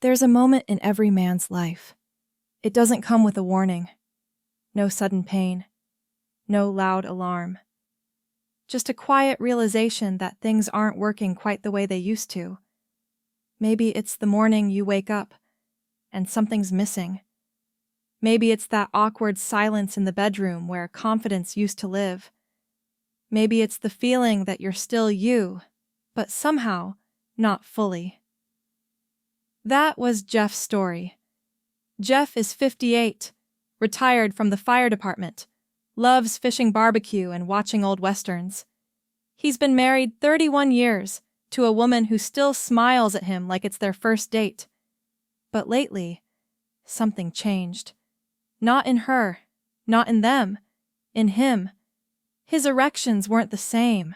There's a moment in every man's life. It doesn't come with a warning. No sudden pain. No loud alarm. Just a quiet realization that things aren't working quite the way they used to. Maybe it's the morning you wake up and something's missing. Maybe it's that awkward silence in the bedroom where confidence used to live. Maybe it's the feeling that you're still you, but somehow not fully. That was Jeff's story. Jeff is 58, retired from the fire department, loves fishing barbecue and watching old westerns. He's been married 31 years to a woman who still smiles at him like it's their first date. But lately, something changed. Not in her, not in them, in him. His erections weren't the same.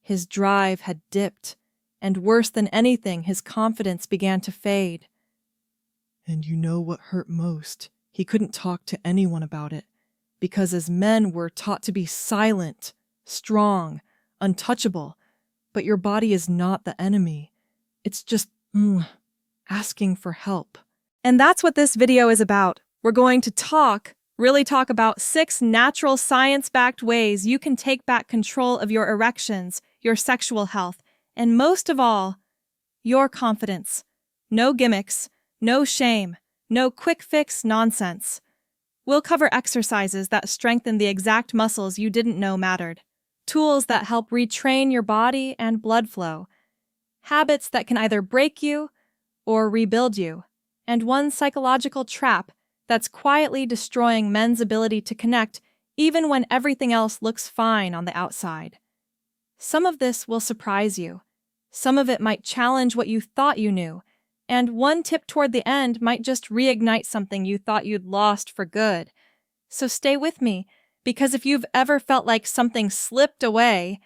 His drive had dipped, and worse than anything, his confidence began to fade. And you know what hurt most? He couldn't talk to anyone about it, because as men we're taught to be silent, strong, untouchable, but your body is not the enemy. It's just, asking for help. And that's what this video is about. We're going to really talk about 6 natural science-backed ways you can take back control of your erections, your sexual health, and most of all, your confidence. No gimmicks, no shame, no quick fix nonsense. We'll cover exercises that strengthen the exact muscles you didn't know mattered, tools that help retrain your body and blood flow, habits that can either break you or rebuild you, and one psychological trap that's quietly destroying men's ability to connect even when everything else looks fine on the outside. Some of this will surprise you. Some of it might challenge what you thought you knew, and one tip toward the end might just reignite something you thought you'd lost for good. So stay with me, because if you've ever felt like something slipped away,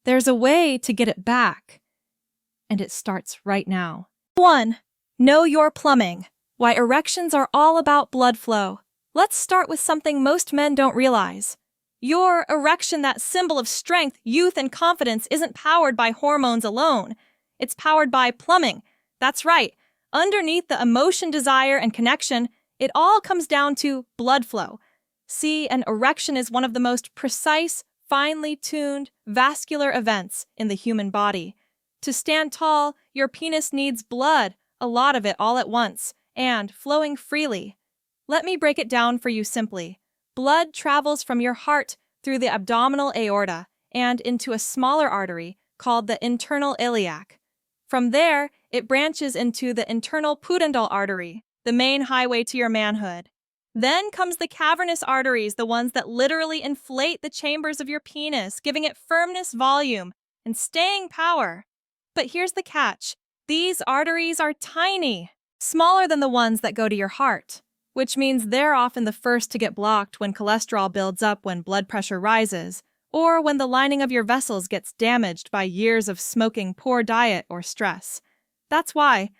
there's a way to get it back. And it starts right now. 1. Know your plumbing. Why erections are all about blood flow. Let's start with something most men don't realize. Your erection, that symbol of strength, youth, and confidence, isn't powered by hormones alone. It's powered by plumbing. That's right. Underneath the emotion, desire, and connection, it all comes down to blood flow. See, an erection is one of the most precise, finely tuned, vascular events in the human body. To stand tall, your penis needs blood, a lot of it all at once, and flowing freely. Let me break it down for you simply. Blood travels from your heart through the abdominal aorta and into a smaller artery called the internal iliac. From there, it branches into the internal pudendal artery, the main highway to your manhood. Then comes the cavernous arteries, the ones that literally inflate the chambers of your penis, giving it firmness, volume, and staying power. But here's the catch. These arteries are tiny, smaller than the ones that go to your heart, which means they're often the first to get blocked when cholesterol builds up, when blood pressure rises, or when the lining of your vessels gets damaged by years of smoking, poor diet, or stress. That's why,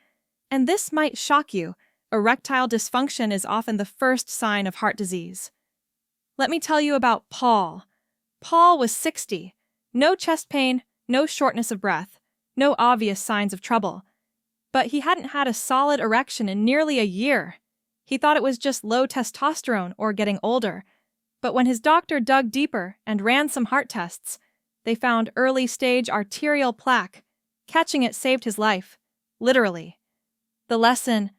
and this might shock you, erectile dysfunction is often the first sign of heart disease. Let me tell you about Paul. Paul was 60. No chest pain, no shortness of breath, no obvious signs of trouble. But he hadn't had a solid erection in nearly a year. He thought it was just low testosterone or getting older. But when his doctor dug deeper and ran some heart tests, they found early-stage arterial plaque. Catching it saved his life. Literally. The lesson: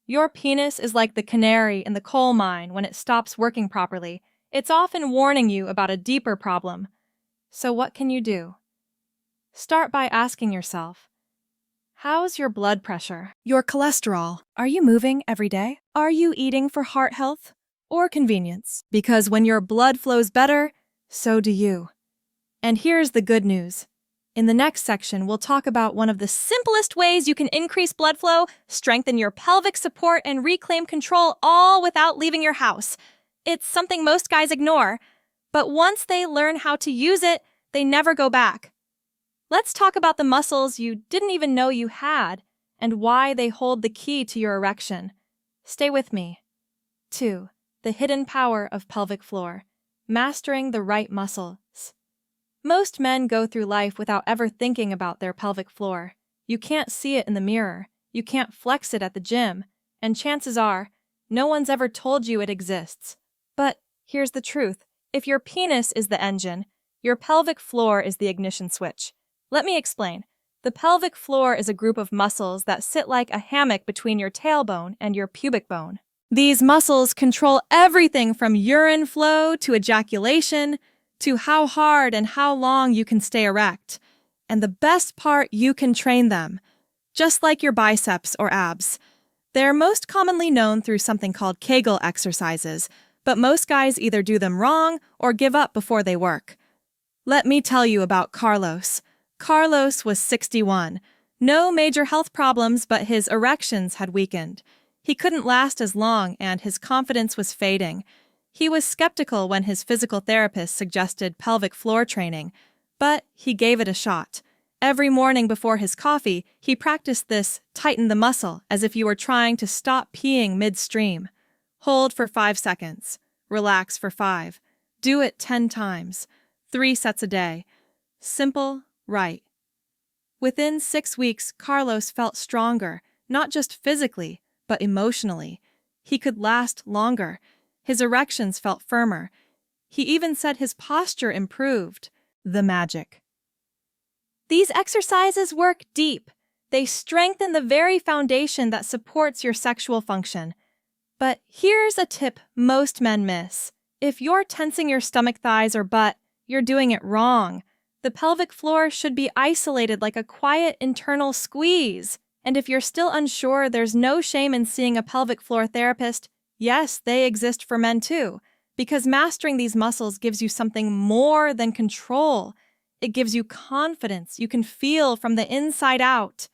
your penis is like the canary in the coal mine. When it stops working properly, it's often warning you about a deeper problem. So what can you do? Start by asking yourself, how's your blood pressure? Your cholesterol? Are you moving every day? Are you eating for heart health or convenience? Because when your blood flows better, so do you. And here's the good news. In the next section, we'll talk about one of the simplest ways you can increase blood flow, strengthen your pelvic support, and reclaim control, all without leaving your house. It's something most guys ignore, but once they learn how to use it, they never go back. Let's talk about the muscles you didn't even know you had and why they hold the key to your erection. Stay with me. 2. The hidden power of pelvic floor. Mastering the right muscles. Most men go through life without ever thinking about their pelvic floor. You can't see it in the mirror. You can't flex it at the gym, and chances are, no one's ever told you it exists. But here's the truth. If your penis is the engine, your pelvic floor is the ignition switch. Let me explain. The pelvic floor is a group of muscles that sit like a hammock between your tailbone and your pubic bone. These muscles control everything from urine flow to ejaculation to how hard and how long you can stay erect. And the best part, you can train them, just like your biceps or abs. They're most commonly known through something called Kegel exercises, but most guys either do them wrong or give up before they work. Let me tell you about Carlos. Carlos was 61. No major health problems, but his erections had weakened. He couldn't last as long, and his confidence was fading. He was skeptical when his physical therapist suggested pelvic floor training, but he gave it a shot. Every morning before his coffee, he practiced this tighten the muscle as if you were trying to stop peeing midstream. Hold for 5 seconds. Relax for 5. Do it 10 times. 3 sets a day. Simple, right. Within 6 weeks, Carlos felt stronger, not just physically, but emotionally. He could last longer. His erections felt firmer. He even said his posture improved. The magic. These exercises work deep. They strengthen the very foundation that supports your sexual function. But here's a tip most men miss. If you're tensing your stomach, thighs, or butt, you're doing it wrong. The pelvic floor should be isolated like a quiet internal squeeze. And if you're still unsure, there's no shame in seeing a pelvic floor therapist. Yes, they exist for men too, because mastering these muscles gives you something more than control. It gives you confidence you can feel from the inside out.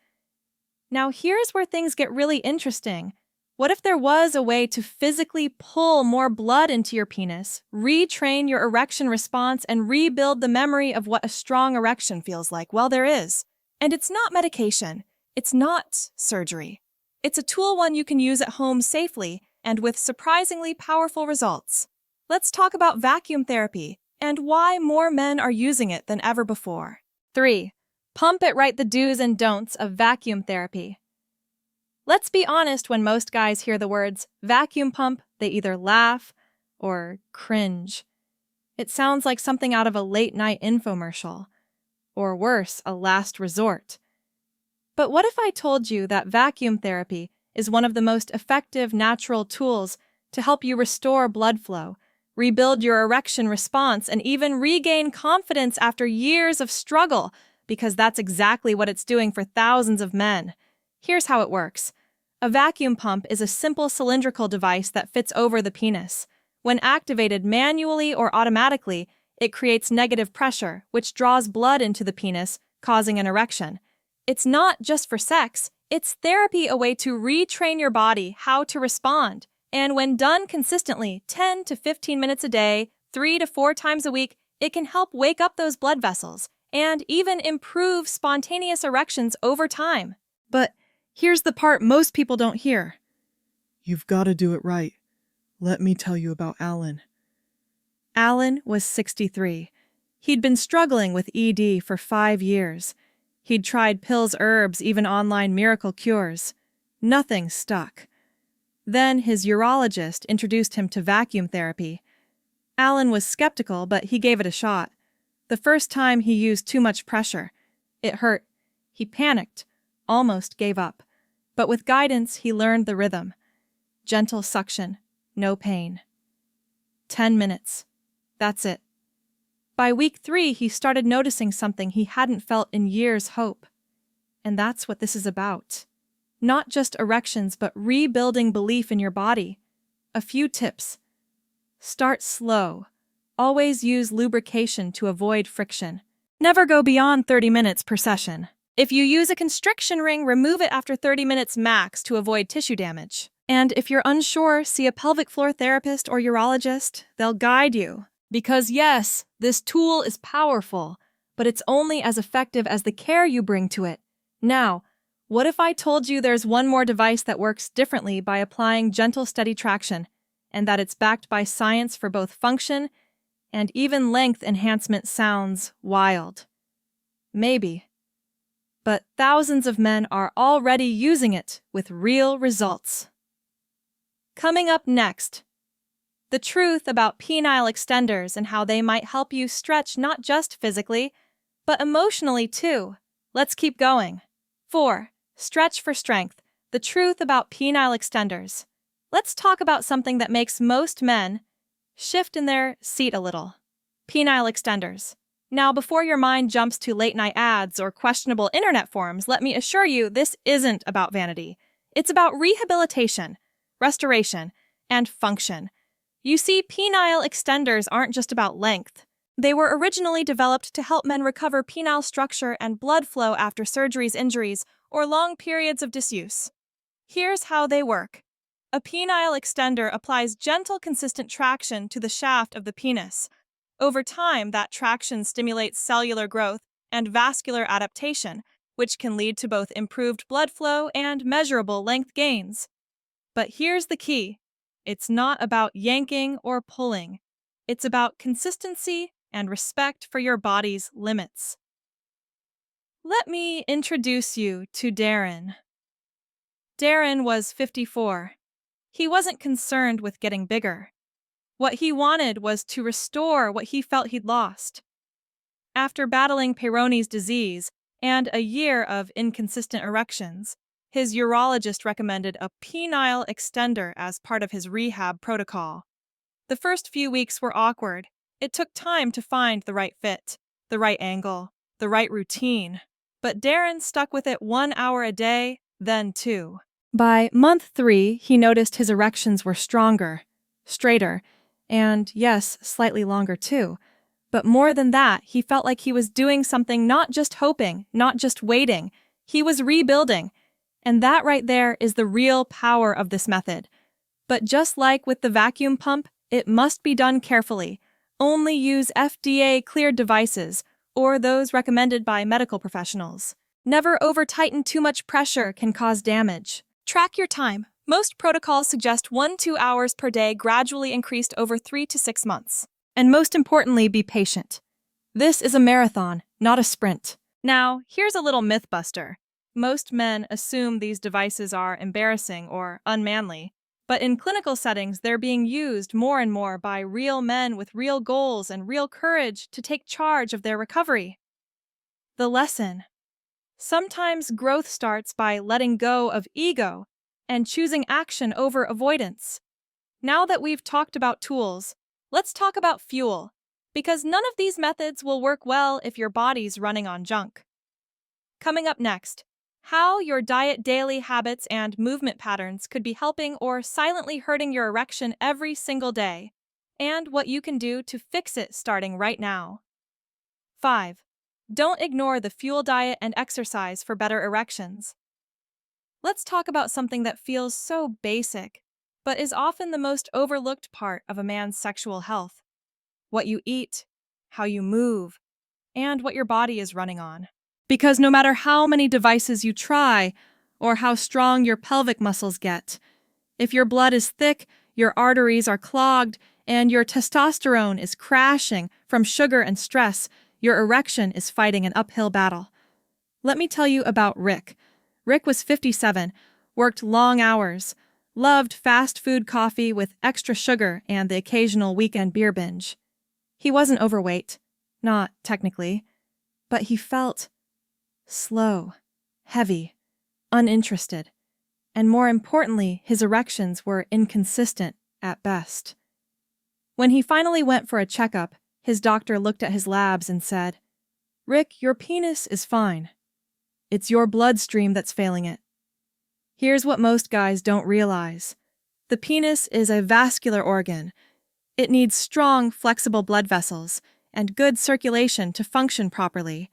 Now here's where things get really interesting. What if there was a way to physically pull more blood into your penis, retrain your erection response, and rebuild the memory of what a strong erection feels like? Well, there is. And it's not medication. It's not surgery. It's a tool one you can use at home safely and with surprisingly powerful results. Let's talk about vacuum therapy and why more men are using it than ever before. 3. Pump it right, the do's and don'ts of vacuum therapy. Let's be honest, when most guys hear the words vacuum pump, they either laugh or cringe. It sounds like something out of a late-night infomercial, or worse, a last resort. But what if I told you that vacuum therapy is one of the most effective natural tools to help you restore blood flow, rebuild your erection response, and even regain confidence after years of struggle, because that's exactly what it's doing for thousands of men. Here's how it works. A vacuum pump is a simple cylindrical device that fits over the penis. When activated manually or automatically, it creates negative pressure, which draws blood into the penis, causing an erection. It's not just for sex, it's therapy, a way to retrain your body how to respond. And when done consistently, 10 to 15 minutes a day, 3 to 4 times a week, it can help wake up those blood vessels and even improve spontaneous erections over time. But here's the part most people don't hear. You've got to do it right. Let me tell you about Alan. Alan was 63. He'd been struggling with ED for 5 years. He'd tried pills, herbs, even online miracle cures. Nothing stuck. Then his urologist introduced him to vacuum therapy. Alan was skeptical, but he gave it a shot. The first time he used too much pressure. It hurt. He panicked, almost gave up. But with guidance, he learned the rhythm. Gentle suction, no pain. 10 minutes. That's it. By week 3, he started noticing something he hadn't felt in years: hope. And that's what this is about. Not just erections, but rebuilding belief in your body. A few tips. Start slow. Always use lubrication to avoid friction. Never go beyond 30 minutes per session. If you use a constriction ring, remove it after 30 minutes max to avoid tissue damage. And if you're unsure, see a pelvic floor therapist or urologist. They'll guide you. Because yes, this tool is powerful, but it's only as effective as the care you bring to it. Now, what if I told you there's one more device that works differently by applying gentle, steady traction, and that it's backed by science for both function and even length enhancement? Sounds wild. Maybe. but thousands of men are already using it with real results. Coming up next, the truth about penile extenders and how they might help you stretch not just physically, but emotionally too. Let's keep going. 4. Stretch for strength. The truth about penile extenders. Let's talk about something that makes most men shift in their seat a little. Penile extenders. Now, before your mind jumps to late-night ads or questionable internet forums, let me assure you this isn't about vanity. It's about rehabilitation, restoration, and function. You see, penile extenders aren't just about length. They were originally developed to help men recover penile structure and blood flow after surgeries, injuries, or long periods of disuse. Here's how they work. A penile extender applies gentle, consistent traction to the shaft of the penis. Over time, that traction stimulates cellular growth and vascular adaptation, which can lead to both improved blood flow and measurable length gains. But here's the key. It's not about yanking or pulling. It's about consistency and respect for your body's limits. Let me introduce you to Darren. Darren was 54. He wasn't concerned with getting bigger. What he wanted was to restore what he felt he'd lost. After battling Peyronie's disease and a year of inconsistent erections, his urologist recommended a penile extender as part of his rehab protocol. The first few weeks were awkward. It took time to find the right fit, the right angle, the right routine. But Darren stuck with it 1 hour a day, then 2. By month 3, he noticed his erections were stronger, straighter, and yes, slightly longer too. But more than that, he felt like he was doing something, not just hoping, not just waiting. He was rebuilding. And that right there is the real power of this method. But just like with the vacuum pump, it must be done carefully. Only use FDA-cleared devices or those recommended by medical professionals. Never over-tighten. Too much pressure can cause damage. Track your time. Most protocols suggest 1-2 hours per day, gradually increased over 3 to 6 months. And most importantly, be patient. This is a marathon, not a sprint. Now, here's a little myth buster. Most men assume these devices are embarrassing or unmanly, but in clinical settings, they're being used more and more by real men with real goals and real courage to take charge of their recovery. The lesson. Sometimes growth starts by letting go of ego and choosing action over avoidance. Now that we've talked about tools, let's talk about fuel, because none of these methods will work well if your body's running on junk. Coming up next, how your diet, daily habits, and movement patterns could be helping or silently hurting your erection every single day, and what you can do to fix it starting right now. 5. Don't ignore the fuel diet and exercise for better erections. Let's talk about something that feels so basic, but is often the most overlooked part of a man's sexual health. What you eat, how you move, and what your body is running on. Because no matter how many devices you try, or how strong your pelvic muscles get, if your blood is thick, your arteries are clogged, and your testosterone is crashing from sugar and stress, your erection is fighting an uphill battle. Let me tell you about Rick. Rick was 57, worked long hours, loved fast food coffee with extra sugar and the occasional weekend beer binge. He wasn't overweight, not technically, but he felt slow, heavy, uninterested, and more importantly, his erections were inconsistent at best. When he finally went for a checkup, his doctor looked at his labs and said, "Rick, your penis is fine. It's your bloodstream that's failing it." Here's what most guys don't realize. The penis is a vascular organ. It needs strong, flexible blood vessels and good circulation to function properly.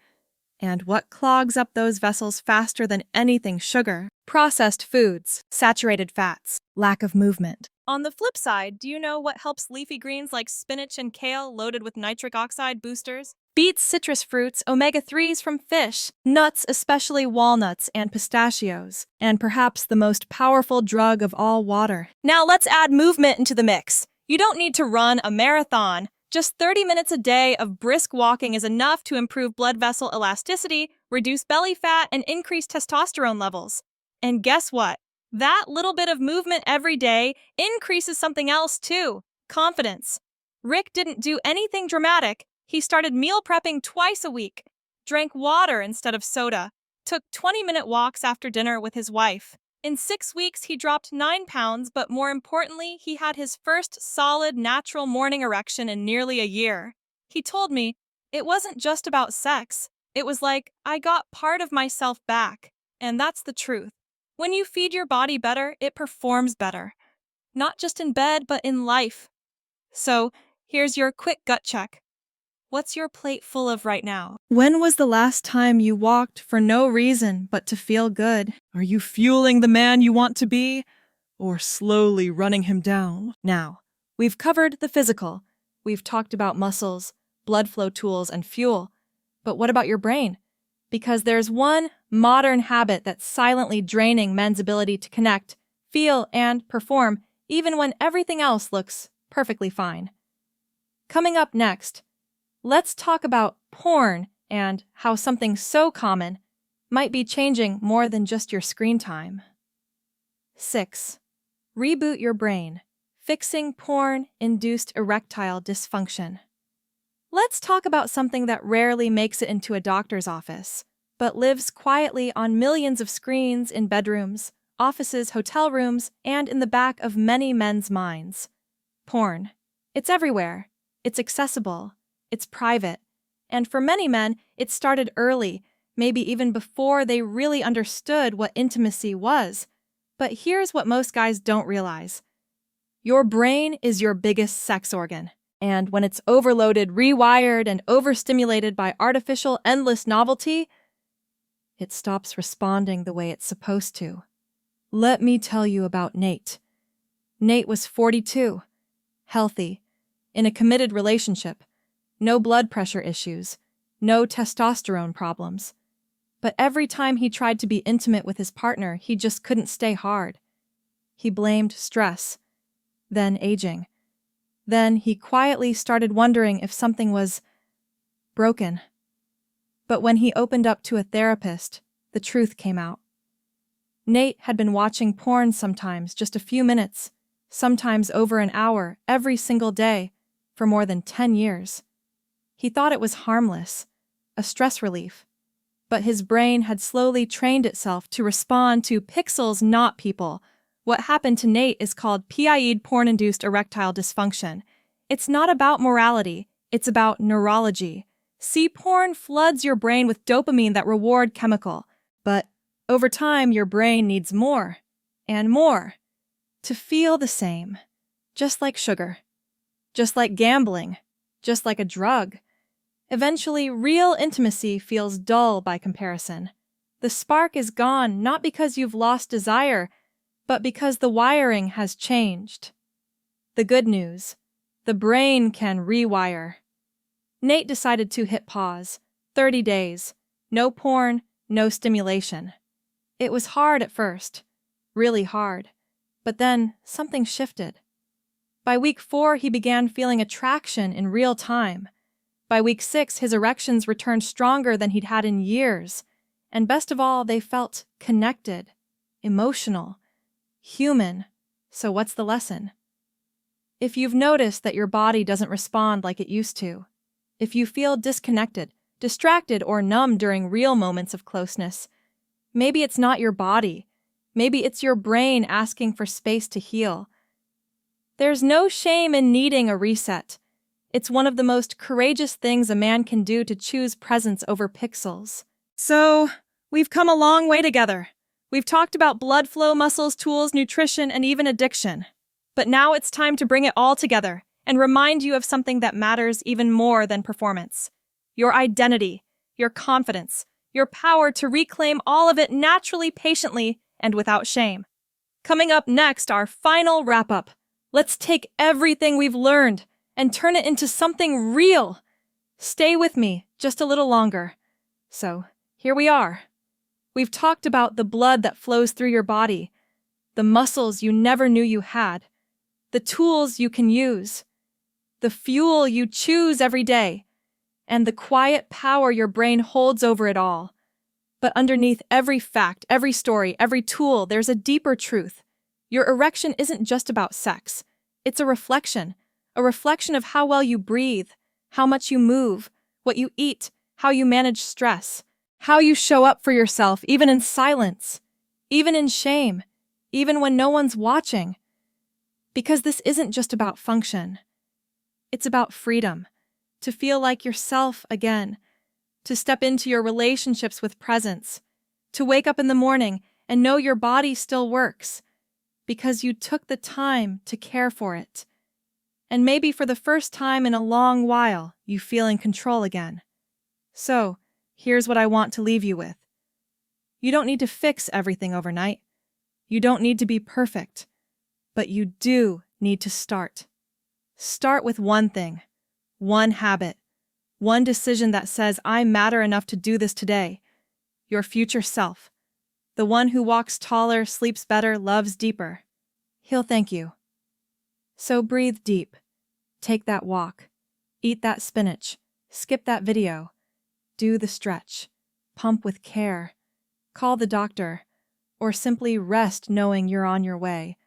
And what clogs up those vessels faster than anything? Sugar, processed foods, saturated fats, lack of movement. On the flip side, do you know what helps leafy greens like spinach and kale loaded with nitric oxide boosters? Beets, citrus fruits, omega-3s from fish, nuts, especially walnuts and pistachios, and perhaps the most powerful drug of all, water. Now let's add movement into the mix. You don't need to run a marathon. Just 30 minutes a day of brisk walking is enough to improve blood vessel elasticity, reduce belly fat, and increase testosterone levels. And guess what? That little bit of movement every day increases something else too: confidence. Rick didn't do anything dramatic. He started meal prepping twice a week, drank water instead of soda, took 20-minute walks after dinner with his wife. In 6 weeks, he dropped 9 pounds, but more importantly, he had his first solid, natural morning erection in nearly a year. He told me, "It wasn't just about sex. It was like, I got part of myself back." And that's the truth. When you feed your body better, it performs better. Not just in bed, but in life. So, here's your quick gut check. What's your plate full of right now? When was the last time you walked for no reason but to feel good? Are you fueling the man you want to be, or slowly running him down? Now, we've covered the physical. We've talked about muscles, blood flow tools, and fuel. But what about your brain? Because there's one modern habit that's silently draining men's ability to connect, feel, and perform, even when everything else looks perfectly fine. Coming up next, let's talk about porn and how something so common might be changing more than just your screen time. 6. Reboot your brain, fixing porn-induced erectile dysfunction. Let's talk about something that rarely makes it into a doctor's office, but lives quietly on millions of screens in bedrooms, offices, hotel rooms, and in the back of many men's minds. Porn. It's everywhere. It's accessible. It's private. And for many men, it started early, maybe even before they really understood what intimacy was. But here's what most guys don't realize. Your brain is your biggest sex organ. And when it's overloaded, rewired, and overstimulated by artificial, endless novelty, it stops responding the way it's supposed to. Let me tell you about Nate. Nate was 42, healthy, in a committed relationship, no blood pressure issues, no testosterone problems. But every time he tried to be intimate with his partner, he just couldn't stay hard. He blamed stress, then aging. Then he quietly started wondering if something was broken. But when he opened up to a therapist, the truth came out. Nate had been watching porn sometimes just a few minutes, sometimes over an hour, every single day, for more than 10 years. He thought it was harmless, a stress relief. But his brain had slowly trained itself to respond to pixels, not people. What happened to Nate is called PID, porn-induced erectile dysfunction. It's not about morality, it's about neurology. See, porn floods your brain with dopamine, that reward chemical. But over time, your brain needs more and more to feel the same. Just like sugar, just like gambling, just like a drug. Eventually, real intimacy feels dull by comparison. The spark is gone, not because you've lost desire, but because the wiring has changed. The good news: the brain can rewire. Nate decided to hit pause. 30 days. No porn, no stimulation. It was hard at first. Really hard. But then something shifted. By week 4, he began feeling attraction in real time. By week 6, his erections returned stronger than he'd had in years. And best of all, they felt connected, emotional, human. So what's the lesson? If you've noticed that your body doesn't respond like it used to, if you feel disconnected, distracted, or numb during real moments of closeness, maybe it's not your body. Maybe it's your brain asking for space to heal. There's no shame in needing a reset. It's one of the most courageous things a man can do to choose presence over pixels. So, we've come a long way together. We've talked about blood flow, muscles, tools, nutrition, and even addiction. But now it's time to bring it all together and remind you of something that matters even more than performance. Your identity, your confidence, your power to reclaim all of it naturally, patiently, and without shame. Coming up next, our final wrap-up. Let's take everything we've learned and turn it into something real. Stay with me just a little longer. So, here we are. We've talked about the blood that flows through your body, the muscles you never knew you had, the tools you can use, the fuel you choose every day, and the quiet power your brain holds over it all. But underneath every fact, every story, every tool, there's a deeper truth. Your erection isn't just about sex. It's a reflection of how well you breathe, how much you move, what you eat, how you manage stress, how you show up for yourself, even in silence, even in shame, even when no one's watching. Because this isn't just about function. It's about freedom, to feel like yourself again, to step into your relationships with presence, to wake up in the morning and know your body still works, because you took the time to care for it. And maybe for the first time in a long while, you feel in control again. So, here's what I want to leave you with. You don't need to fix everything overnight. You don't need to be perfect. But you do need to start. Start with one thing, one habit, one decision that says, I matter enough to do this today. Your future self, the one who walks taller, sleeps better, loves deeper. He'll thank you. So breathe deep. Take that walk. Eat that spinach. Skip that video. Do the stretch. Pump with care. Call the doctor. Or simply rest knowing you're on your way.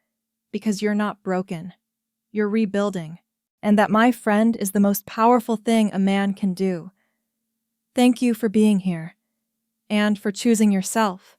Because you're not broken. You're rebuilding. And that, my friend, is the most powerful thing a man can do. Thank you for being here. And for choosing yourself.